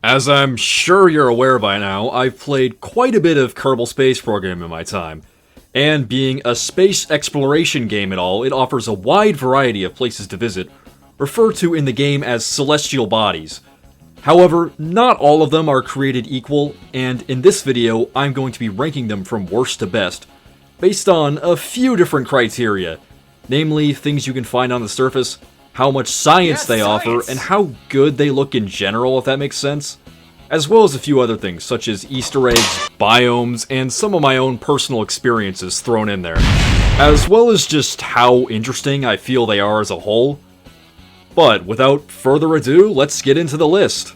As I'm sure you're aware by now, I've played quite a bit of Kerbal Space Program in my time. And being a space exploration game and all, it offers a wide variety of places to visit, referred to in the game as celestial bodies. However, not all of them are created equal, and in this video, I'm going to be ranking them from worst to best, based on a few different criteria, namely things you can find on the surface, how much science they offer, and how good they look in general, if that makes sense. As well as a few other things, such as Easter eggs, biomes, and some of my own personal experiences thrown in there. As well as just how interesting I feel they are as a whole. But without further ado, let's get into the list.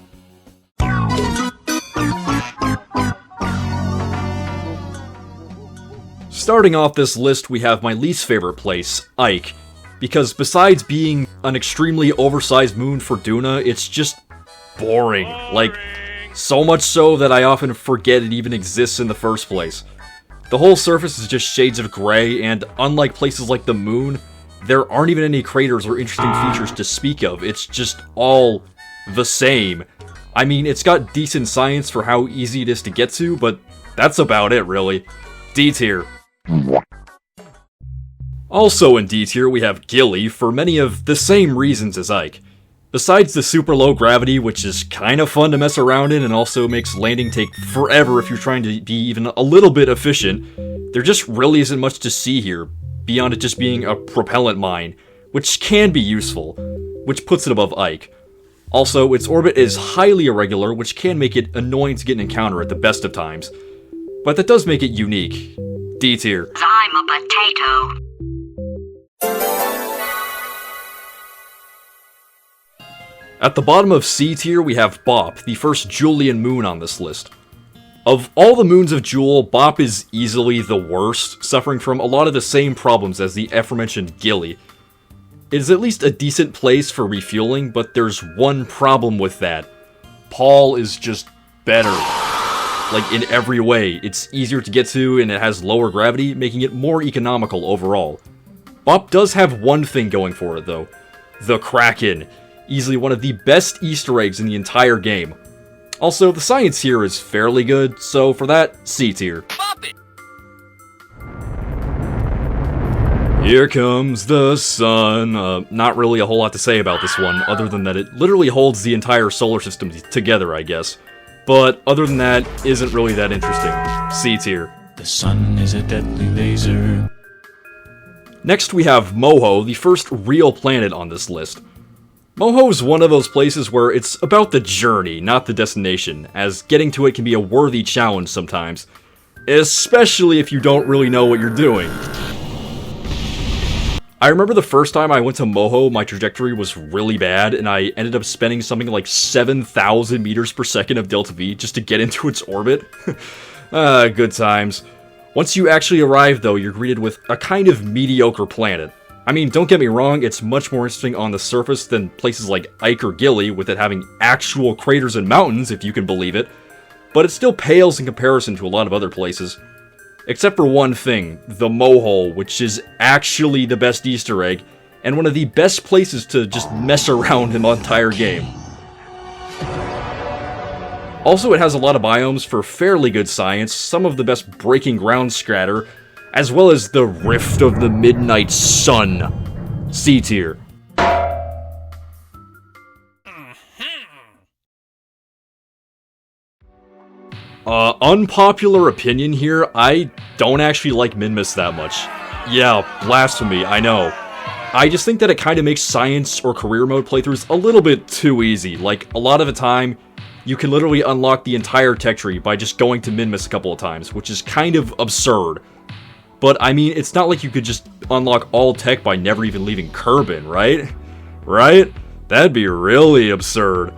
Starting off this list, we have my least favorite place, Ike. Because besides being an extremely oversized moon for Duna, it's just boring. Like, so much so that I often forget it even exists in the first place. The whole surface is just shades of gray, and unlike places like the moon, there aren't even any craters or interesting features to speak of. It's just all the same. I mean, it's got decent science for how easy it is to get to, but that's about it, really. D tier. Also in D tier, we have Gilly for many of the same reasons as Ike. Besides the super low gravity, which is kind of fun to mess around in and also makes landing take forever if you're trying to be even a little bit efficient, there just really isn't much to see here, beyond it just being a propellant mine, which can be useful, which puts it above Ike. Also, its orbit is highly irregular, which can make it annoying to get an encounter at the best of times, but that does make it unique. D tier. I'm a potato. At the bottom of C tier, we have Bop, the first Julian moon on this list. Of all the moons of Jewel, Bop is easily the worst, suffering from a lot of the same problems as the aforementioned Gilly. It is at least a decent place for refueling, but there's one problem with that. Paul is just better. Like, in every way. It's easier to get to, and it has lower gravity, making it more economical overall. Bop does have one thing going for it, though. The Kraken. Easily one of the best Easter eggs in the entire game. Also, the science here is fairly good, so for that, C tier. Here comes the sun. Not really a whole lot to say about this one, other than that it literally holds the entire solar system together, I guess. But other than that, isn't really that interesting. C tier. The sun is a deadly laser. Next we have Moho, the first real planet on this list. Moho is one of those places where it's about the journey, not the destination, as getting to it can be a worthy challenge sometimes, especially if you don't really know what you're doing. I remember the first time I went to Moho, my trajectory was really bad, and I ended up spending something like 7,000 meters per second of Delta V just to get into its orbit. Good times. Once you actually arrive, though, you're greeted with a kind of mediocre planet. I mean, don't get me wrong, it's much more interesting on the surface than places like Ike or Gilly, with it having actual craters and mountains, if you can believe it, but it still pales in comparison to a lot of other places. Except for one thing, the Moho, which is actually the best Easter egg, and one of the best places to just mess around in the entire game. Also, it has a lot of biomes for fairly good science, some of the best breaking ground scatter, as well as the Rift of the Midnight Sun. C tier. Unpopular opinion here, I don't actually like Minmus that much. Yeah, blasphemy, I know. I just think that it kind of makes science or career mode playthroughs a little bit too easy. Like, a lot of the time, you can literally unlock the entire tech tree by just going to Minmus a couple of times, which is kind of absurd. But, I mean, it's not like you could just unlock all tech by never even leaving Kerbin, right? Right? That'd be really absurd.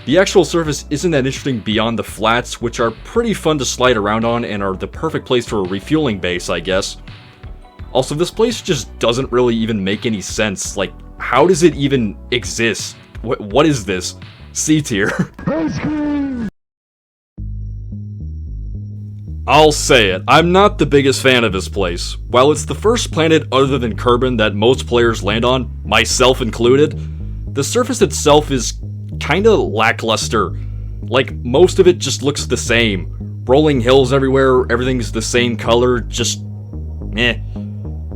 The actual surface isn't that interesting beyond the flats, which are pretty fun to slide around on and are the perfect place for a refueling base, I guess. Also, this place just doesn't really even make any sense. Like, how does it even exist? What is this? C tier. I'll say it, I'm not the biggest fan of this place. While it's the first planet other than Kerbin that most players land on, myself included, the surface itself is kinda lackluster. Like, most of it just looks the same. Rolling hills everywhere, everything's the same color, just meh.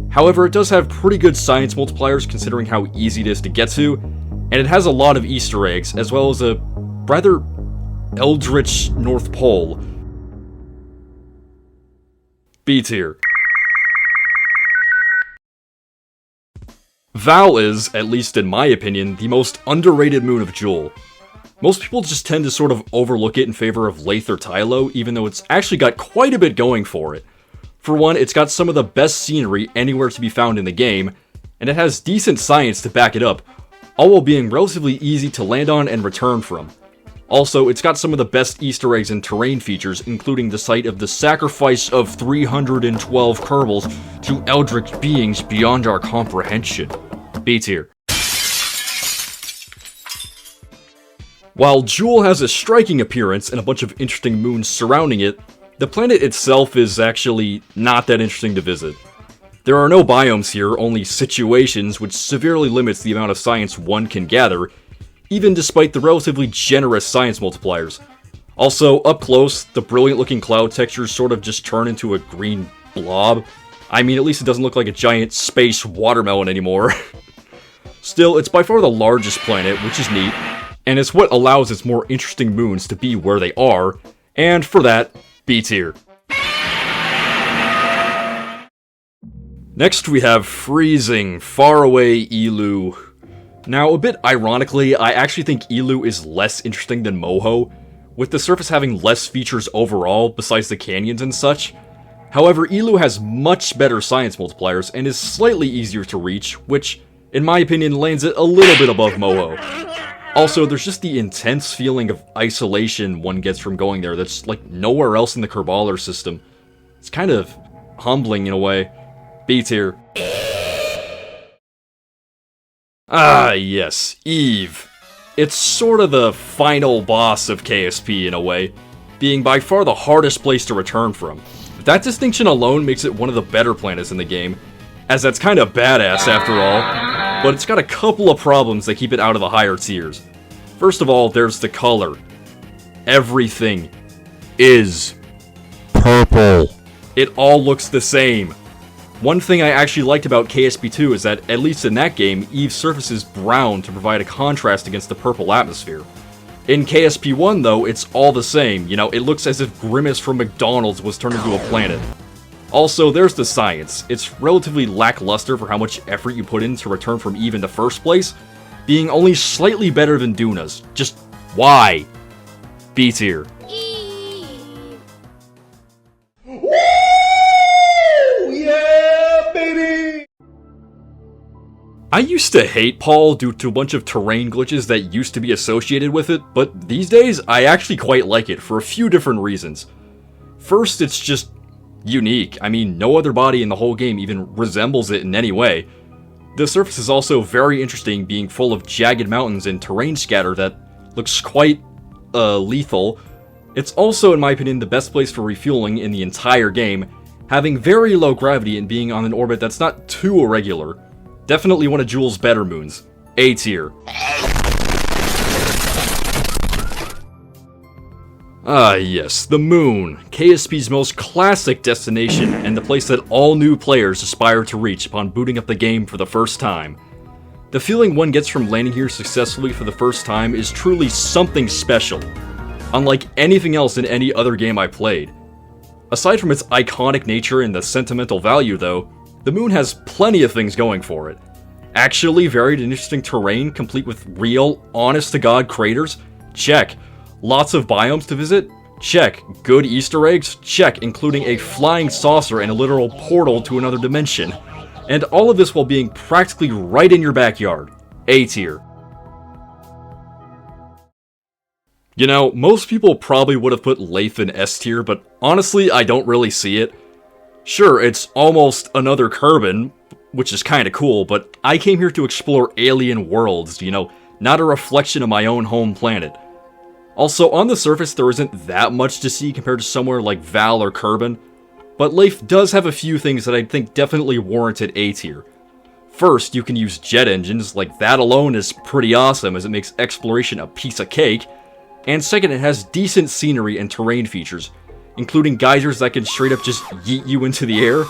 However, it does have pretty good science multipliers considering how easy it is to get to, and it has a lot of Easter eggs, as well as a rather eldritch North Pole. B tier. Val is, at least in my opinion, the most underrated moon of Jewel. Most people just tend to sort of overlook it in favor of Laythe or Tylo, even though it's actually got quite a bit going for it. For one, it's got some of the best scenery anywhere to be found in the game, and it has decent science to back it up, all while being relatively easy to land on and return from. Also, it's got some of the best Easter eggs and terrain features, including the site of the sacrifice of 312 Kerbals to eldritch beings beyond our comprehension. B tier. While Jewel has a striking appearance and a bunch of interesting moons surrounding it, the planet itself is actually not that interesting to visit. There are no biomes here, only situations, which severely limits the amount of science one can gather, even despite the relatively generous science multipliers. Also, up close, the brilliant looking cloud textures sort of just turn into a green blob. I mean, at least it doesn't look like a giant space watermelon anymore. Still, it's by far the largest planet, which is neat, and it's what allows its more interesting moons to be where they are, and for that, B tier. Next we have freezing, faraway Elu. Now, a bit ironically, I actually think Elu is less interesting than Moho, with the surface having less features overall besides the canyons and such. However, Elu has much better science multipliers and is slightly easier to reach, which, in my opinion, lands it a little bit above Moho. Also, there's just the intense feeling of isolation one gets from going there that's like nowhere else in the Kerballer system. It's kind of humbling in a way. B tier. Ah, yes, Eve. It's sort of the final boss of KSP in a way, being by far the hardest place to return from. That distinction alone makes it one of the better planets in the game, as that's kind of badass after all. But it's got a couple of problems that keep it out of the higher tiers. First of all, there's the color. Everything is purple. It all looks the same. One thing I actually liked about KSP2 is that, at least in that game, Eve's surface is brown to provide a contrast against the purple atmosphere. In KSP1 though, it's all the same, you know, it looks as if Grimace from McDonald's was turned into a planet. Also, there's the science. It's relatively lackluster for how much effort you put in to return from Eve in the first place, being only slightly better than Duna's. Just why? B tier. Yeah, baby! I used to hate Paul due to a bunch of terrain glitches that used to be associated with it, but these days I actually quite like it for a few different reasons. First, it's just unique. I mean, no other body in the whole game even resembles it in any way. The surface is also very interesting, being full of jagged mountains and terrain scatter that looks quite, lethal. It's also, in my opinion, the best place for refueling in the entire game, having very low gravity and being on an orbit that's not too irregular. Definitely one of Jewel's better moons. A tier. Ah yes, the moon, KSP's most classic destination and the place that all new players aspire to reach upon booting up the game for the first time. The feeling one gets from landing here successfully for the first time is truly something special, unlike anything else in any other game I played. Aside from its iconic nature and the sentimental value though, the moon has plenty of things going for it. Actually varied and interesting terrain complete with real, honest-to-God craters? Check. Lots of biomes to visit? Check. Good Easter eggs? Check, including a flying saucer and a literal portal to another dimension. And all of this while being practically right in your backyard. A tier. You know, most people probably would have put Laythe in S tier, but honestly, I don't really see it. Sure, it's almost another Kerbin, which is kinda cool, but I came here to explore alien worlds, you know, not a reflection of my own home planet. Also, on the surface, there isn't that much to see compared to somewhere like Val or Kerbin, but Laythe does have a few things that I think definitely warranted A tier. First, you can use jet engines, like that alone is pretty awesome as it makes exploration a piece of cake. And second, it has decent scenery and terrain features, including geysers that can straight up just yeet you into the air.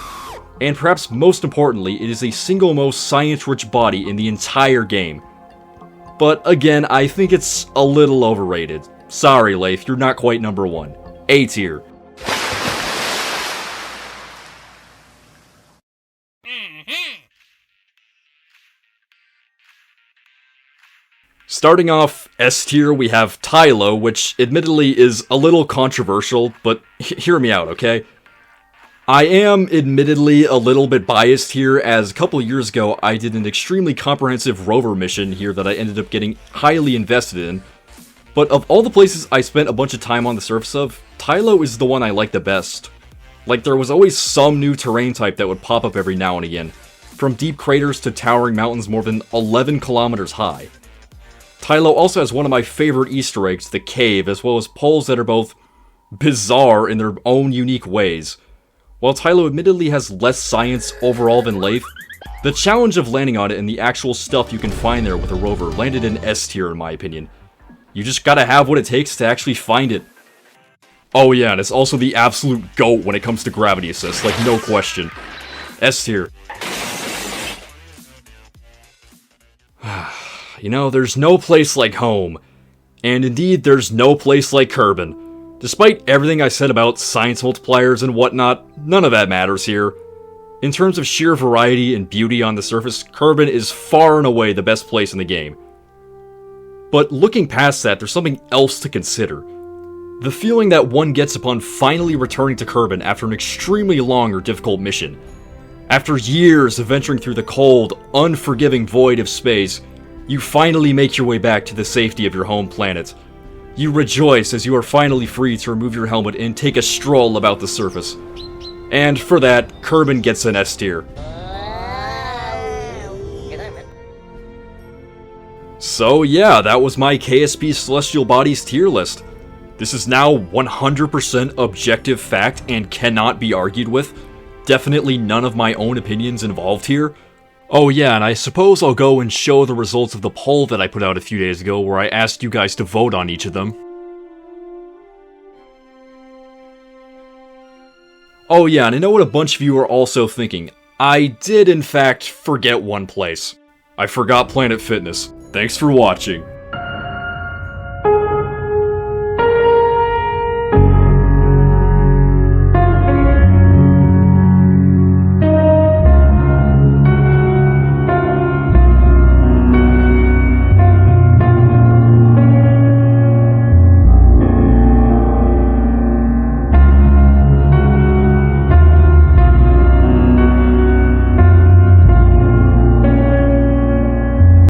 And perhaps most importantly, it is the single most science-rich body in the entire game. But again, I think it's a little overrated. Sorry, Laythe, you're not quite number 1. A tier. Starting off S tier, we have Tylo, which admittedly is a little controversial, but hear me out, okay? I am admittedly a little bit biased here, as a couple years ago I did an extremely comprehensive rover mission here that I ended up getting highly invested in. But of all the places I spent a bunch of time on the surface of, Tylo is the one I like the best. Like, there was always some new terrain type that would pop up every now and again, from deep craters to towering mountains more than 11 kilometers high. Tylo also has one of my favorite Easter eggs, the cave, as well as poles that are both bizarre in their own unique ways. While Tylo admittedly has less science overall than Laythe, the challenge of landing on it and the actual stuff you can find there with a rover landed in S tier in my opinion. You just gotta have what it takes to actually find it. Oh yeah, and it's also the absolute GOAT when it comes to gravity assist, like no question. S tier. You know, there's no place like home. And indeed, there's no place like Kerbin. Despite everything I said about science multipliers and whatnot, none of that matters here. In terms of sheer variety and beauty on the surface, Kerbin is far and away the best place in the game. But looking past that, there's something else to consider. The feeling that one gets upon finally returning to Kerbin after an extremely long or difficult mission. After years of venturing through the cold, unforgiving void of space, you finally make your way back to the safety of your home planet. You rejoice as you are finally free to remove your helmet and take a stroll about the surface. And for that, Kerbin gets an S tier. So yeah, that was my KSP Celestial Bodies tier list. This is now 100% objective fact and cannot be argued with. Definitely none of my own opinions involved here. Oh yeah, and I suppose I'll go and show the results of the poll that I put out a few days ago where I asked you guys to vote on each of them. Oh yeah, and I know what a bunch of you are also thinking. I did in fact forget one place. I forgot Planet Fitness. Thanks for watching.